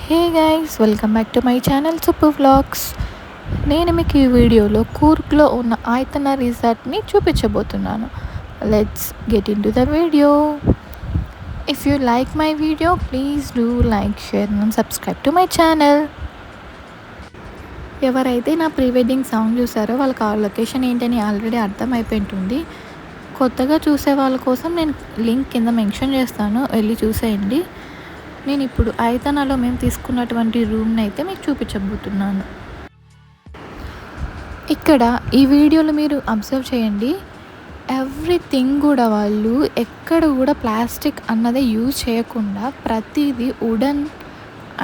Hey guys, welcome back to my channel సుప్పు vlogs. నేను మీకు ఈ వీడియోలో కూర్గ్లో ఉన్న ఆయతన రిసార్ట్ని చూపించబోతున్నాను. Let's get in to the video. If you like my video please do like, share and subscribe to my channel. ఎవరైతే నా pre wedding song చూసారో వాళ్ళకి ఆ లొకేషన్ ఏంటని ఆల్రెడీ అర్థమైపోయింటుంది. కొత్తగా చూసే వాళ్ళ కోసం నేను లింక్ కింద మెన్షన్ చేస్తాను, వెళ్ళి చూసేయండి. నేను ఇప్పుడు ఐతనాలో మేము తీసుకున్నటువంటి రూమ్ని అయితే మీకు చూపించబోతున్నాను. ఇక్కడ ఈ వీడియోలో మీరు అబ్జర్వ్ చేయండి, ఎవ్రీథింగ్ కూడా వాళ్ళు ఎక్కడ కూడా ప్లాస్టిక్ అన్నదే యూజ్ చేయకుండా ప్రతిదీ వుడెన్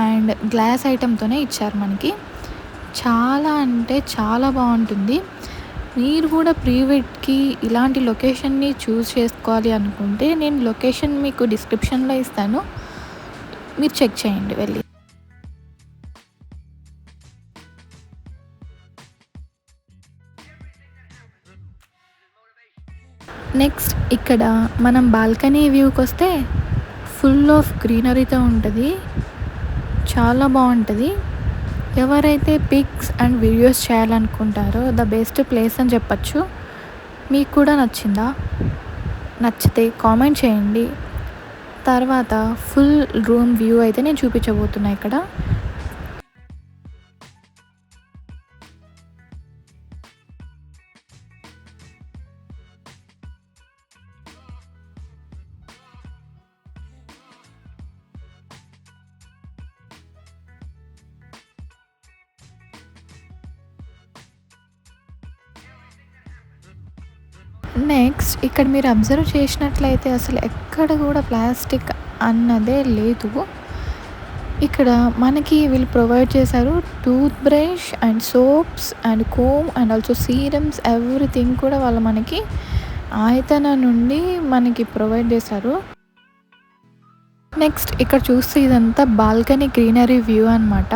అండ్ గ్లాస్ ఐటెంతోనే ఇచ్చారు మనకి. చాలా అంటే చాలా బాగుంటుంది. మీరు కూడా ప్రీ వెడ్కి ఇలాంటి లొకేషన్ని చూస్ చేసుకోవాలి అనుకుంటే నేను లొకేషన్ మీకు డిస్క్రిప్షన్లో ఇస్తాను, మీరు చెక్ చేయండి వెళ్ళి. నెక్స్ట్ ఇక్కడ మనం బాల్కనీ వ్యూకి వస్తే ఫుల్ ఆఫ్ గ్రీనరీతో ఉంటుంది, చాలా బాగుంటుంది. ఎవరైతే పిక్స్ అండ్ వీడియోస్ చేయాలనుకుంటారో ద బెస్ట్ ప్లేస్ అని చెప్పచ్చు. మీకు కూడా నచ్చిందా? నచ్చితే కామెంట్ చేయండి. తర్వాత ఫుల్ రూమ్ వ్యూ అయితే నేను చూపించబోతున్నా ఇక్కడ. నెక్స్ట్ ఇక్కడ మీరు అబ్జర్వ్ చేసినట్లయితే అసలు ఎక్కడ కూడా ప్లాస్టిక్ అన్నదే లేదు. ఇక్కడ మనకి వీళ్ళు ప్రొవైడ్ చేశారు tooth brush and soaps and comb and also serums, everything కూడా వాళ్ళు మనకి ఆయతన నుండి మనకి ప్రొవైడ్ చేశారు. నెక్స్ట్ ఇక్కడ చూస్తే ఇదంతా బాల్కనీ గ్రీనరీ వ్యూ అనమాట.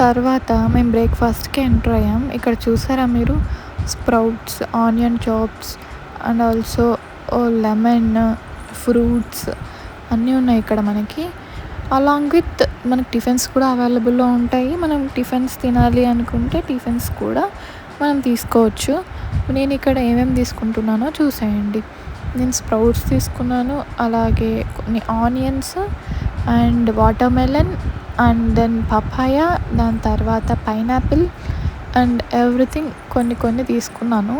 తర్వాత మేము బ్రేక్ఫాస్ట్కి ఎంటర్ అయ్యాం. ఇక్కడ చూసారా మీరు, sprouts, onion chops and also lemon, fruits అన్నీ ఉన్నాయి ఇక్కడ మనకి. అలాంగ్ విత్ మనకి టిఫిన్స్ కూడా అవైలబుల్లో ఉంటాయి. మనం టిఫిన్స్ తినాలి అనుకుంటే టిఫిన్స్ కూడా మనం తీసుకోవచ్చు. నేను ఇక్కడ ఏమేమి తీసుకుంటున్నానో చూసేయండి. నేను స్ప్రౌట్స్ తీసుకున్నాను, అలాగే కొన్ని onions and watermelon and then papaya, దాని తర్వాత పైనాపిల్ అండ్ ఎవ్రీథింగ్ కొన్ని కొన్ని తీసుకున్నాను.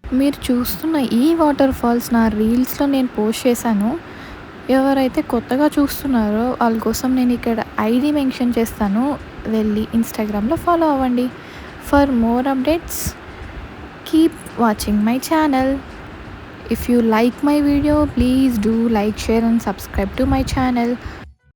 మీరు చూస్తున్న ఈ వాటర్ ఫాల్స్ నా రీల్స్లో నేను పోస్ట్ చేశాను. ఎవరైతే కొత్తగా చూస్తున్నారో వాళ్ళ కోసం నేను ఇక్కడ ఐడి మెన్షన్ చేస్తాను, వెళ్ళి ఇన్స్టాగ్రామ్లో ఫాలో అవ్వండి. For more updates keep watching my channel. If you like my video please do like, share and subscribe to my channel.